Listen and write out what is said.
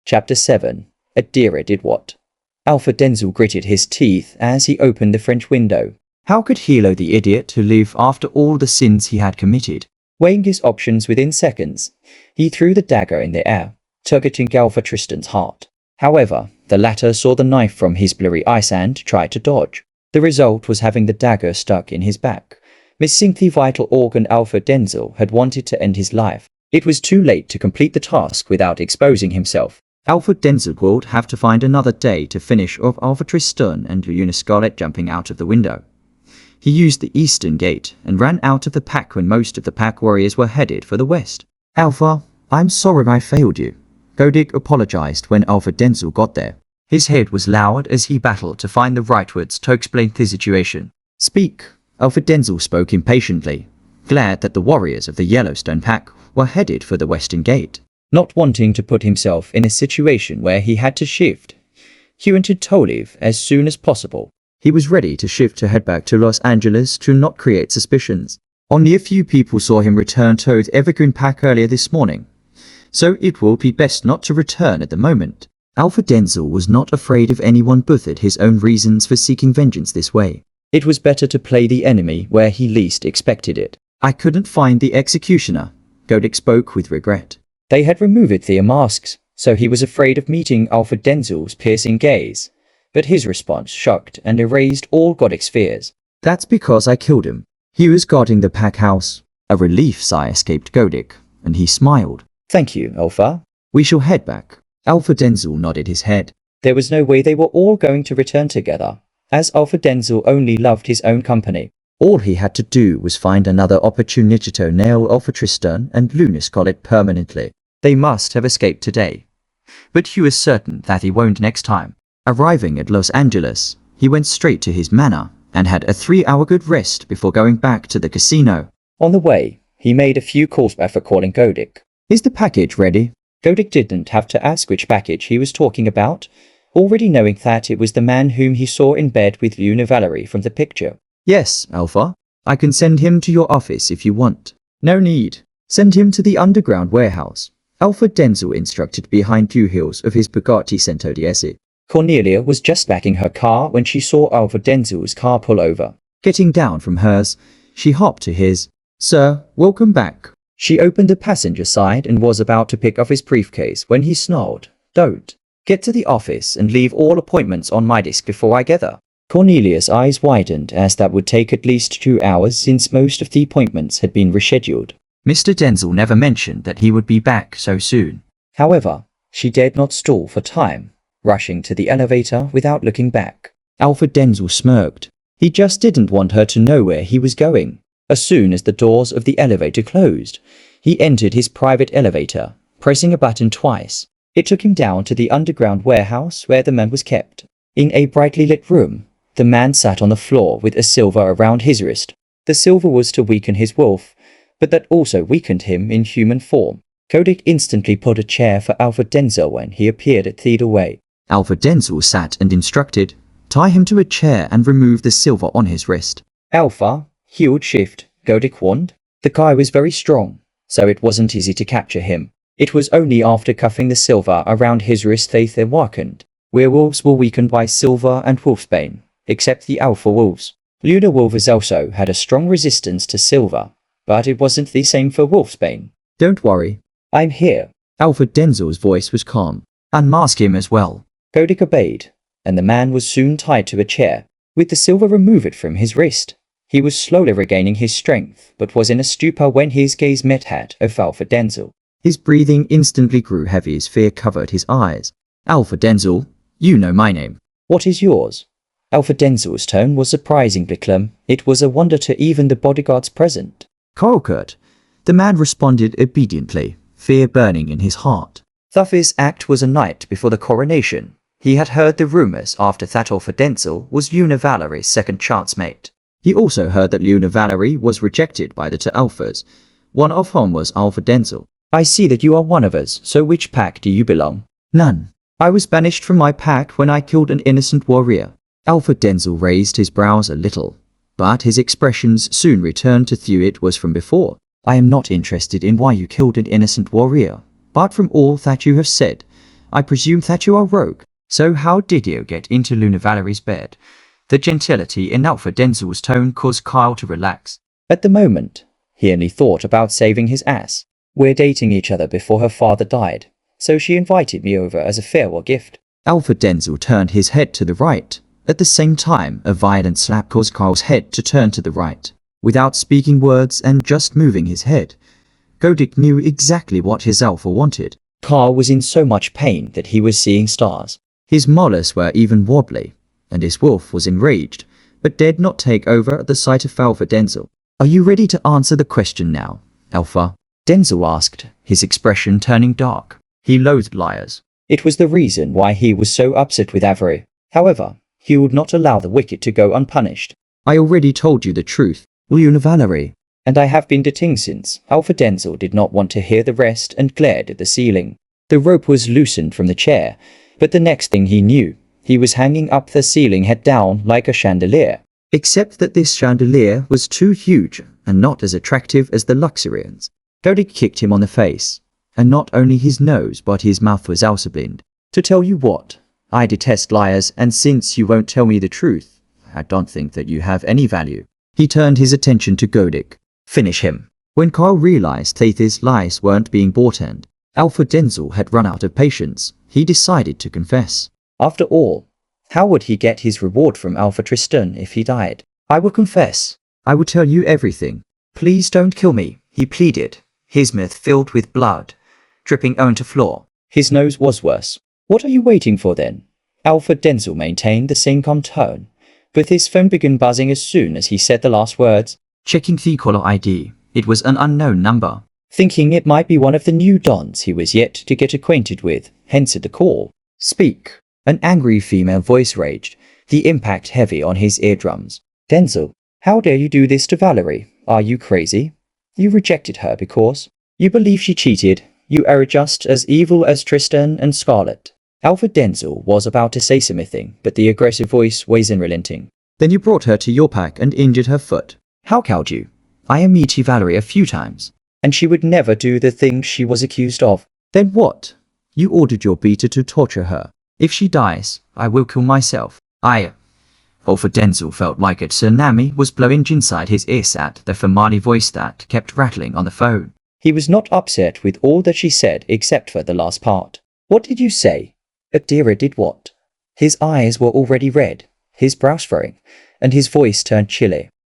Chapter 7. Adira did what? Alpha Denzel gritted his teeth as he opened the French window. How could Hilo the idiot who live after all the sins he had committed? Weighing his options within seconds, he threw the dagger in the air, targeting Alpha Tristan's heart. However, the latter saw the knife from his blurry eyes and tried to dodge. The result was having the dagger stuck in his back, missing the vital organ Alpha Denzel had wanted to end his life. It was too late to complete the task without exposing himself. Alpha Denzel would have to find another day to finish off Alpha Tristan and Luna Scarlet jumping out of the window. He used the eastern gate and ran out of the pack when most of the pack warriors were headed for the west. Alpha, I'm sorry I failed you. Godic apologized when Alpha Denzel got there. His head was lowered as he battled to find the right words to explain the situation. Speak. Alpha Denzel spoke impatiently, glad that the warriors of the Yellowstone pack were headed for the western gate. Not wanting to put himself in a situation where he had to shift, he wanted to leave as soon as possible. He was ready to shift to head back to Los Angeles to not create suspicions. Only a few people saw him return to the Evergreen Pack earlier this morning, so it will be best not to return at the moment. Alpha Denzel was not afraid of anyone but had his own reasons for seeking vengeance this way. It was better to play the enemy where he least expected it. I couldn't find the executioner, Godic spoke with regret. They had removed their masks, so he was afraid of meeting Alpha Denzel's piercing gaze. But his response shocked and erased all Godic's fears. That's because I killed him. He was guarding the pack house. A relief sigh escaped Godic, and he smiled. Thank you, Alpha. We shall head back. Alpha Denzel nodded his head. There was no way they were all going to return together, as Alpha Denzel only loved his own company. All he had to do was find another opportunity to nail Alpha Tristan and Luna Scarlet permanently. They must have escaped today, but he was certain that he won't next time. Arriving at Los Angeles, he went straight to his manor and had a 3-hour good rest before going back to the casino. On the way, he made a few calls before calling Godic. Is the package ready? Godic didn't have to ask which package he was talking about, already knowing that it was the man whom he saw in bed with Luna Valerie from the picture. Yes, Alpha. I can send him to your office if you want. No need. Send him to the underground warehouse. Alpha Denzel instructed behind 2 heels of his Bugatti Centodiesi. Cornelia was just backing her car when she saw Alpha Denzel's car pull over. Getting down from hers, she hopped to his. Sir, welcome back. She opened the passenger side and was about to pick up his briefcase when he snarled, Don't. Get to the office and leave all appointments on my desk before I get there. Cornelia's eyes widened as that would take at least 2 hours since most of the appointments had been rescheduled. Mr. Denzel never mentioned that he would be back so soon. However, she dared not stall for time, rushing to the elevator without looking back. Alpha Denzel smirked. He just didn't want her to know where he was going. As soon as the doors of the elevator closed, he entered his private elevator, pressing a button twice. It took him down to the underground warehouse where the man was kept. In a brightly lit room, the man sat on the floor with a silver around his wrist. The silver was to weaken his wolf, but that also weakened him in human form. Godic instantly put a chair for Alpha Denzel when he appeared at the doorway. Alpha Denzel sat and instructed, tie him to a chair and remove the silver on his wrist. Alpha, huge shift, Godic warned. The guy was very strong, so it wasn't easy to capture him. It was only after cuffing the silver around his wrist they weakened. Werewolves were weakened by silver and wolfsbane, except the alpha wolves. Luna wolves also had a strong resistance to silver, but it wasn't the same for wolfsbane. Don't worry. I'm here. Alpha Denzel's voice was calm. Unmask him as well. Godic obeyed, and the man was soon tied to a chair, with the silver removed from his wrist. He was slowly regaining his strength, but was in a stupor when his gaze met that of Alpha Denzel. His breathing instantly grew heavy as fear covered his eyes. Alpha Denzel, you know my name. What is yours? Alpha Denzel's tone was surprisingly calm. It was a wonder to even the bodyguards present. Colquitt. The man responded obediently, fear burning in his heart. Thuffy's act was a night before the coronation. He had heard the rumors after that Alpha Denzel was Luna Valerie's second chance mate. He also heard that Luna Valerie was rejected by the 2 alphas, one of whom was Alpha Denzel. I see that you are one of us, so which pack do you belong? None. I was banished from my pack when I killed an innocent warrior. Alpha Denzel raised his brows a little, but his expressions soon returned to who it was from before. I am not interested in why you killed an innocent warrior, but from all that you have said, I presume that you are rogue. So how did you get into Luna Valerie's bed? The gentility in Alpha Denzel's tone caused Kyle to relax. At the moment, he only thought about saving his ass. We're dating each other before her father died, so she invited me over as a farewell gift. Alpha Denzel turned his head to the right. At the same time, a violent slap caused Kyle's head to turn to the right. Without speaking words and just moving his head, Godic knew exactly what his alpha wanted. Kyle was in so much pain that he was seeing stars. His molars were even wobbly, and his wolf was enraged, but dared not take over at the sight of Alpha Denzel. Are you ready to answer the question now, Alpha? Denzel asked, his expression turning dark. He loathed liars. It was the reason why he was so upset with Avery. However, he would not allow the wicked to go unpunished. I already told you the truth, Luna Valerie. And I have been detained since. Alpha Denzel did not want to hear the rest and glared at the ceiling. The rope was loosened from the chair, but the next thing he knew, he was hanging up the ceiling head down like a chandelier. Except that this chandelier was too huge and not as attractive as the Luxurians. Godic kicked him on the face, and not only his nose but his mouth was also blind. To tell you what, I detest liars, and since you won't tell me the truth, I don't think that you have any value. He turned his attention to Godic. Finish him. When Kyle realized that his lies weren't being bought and Alpha Denzel had run out of patience, he decided to confess. After all, how would he get his reward from Alpha Tristan if he died? I will confess. I will tell you everything. Please don't kill me, he pleaded, his mouth filled with blood, dripping onto floor. His nose was worse. What are you waiting for then? Alpha Denzel maintained the same calm tone, but his phone began buzzing as soon as he said the last words. Checking the caller ID. It was an unknown number. Thinking it might be one of the new dons he was yet to get acquainted with, answered the call. Speak. An angry female voice raged, the impact heavy on his eardrums. Denzel, how dare you do this to Valerie? Are you crazy? You rejected her because you believe she cheated. You are just as evil as Tristan and Scarlet. Alpha Denzel was about to say something, but the aggressive voice was unrelenting. Then you brought her to your pack and injured her foot. How could you? I have met Valerie a few times, and she would never do the things she was accused of. Then what? You ordered your beater to torture her. If she dies, I will kill myself. Alpha Denzel felt like a tsunami was blowing inside his ears at the familiar voice that kept rattling on the phone. He was not upset with all that she said except for the last part. What did you say? Adira did what? His eyes were already red, his brows furrowing, and his voice turned chilly.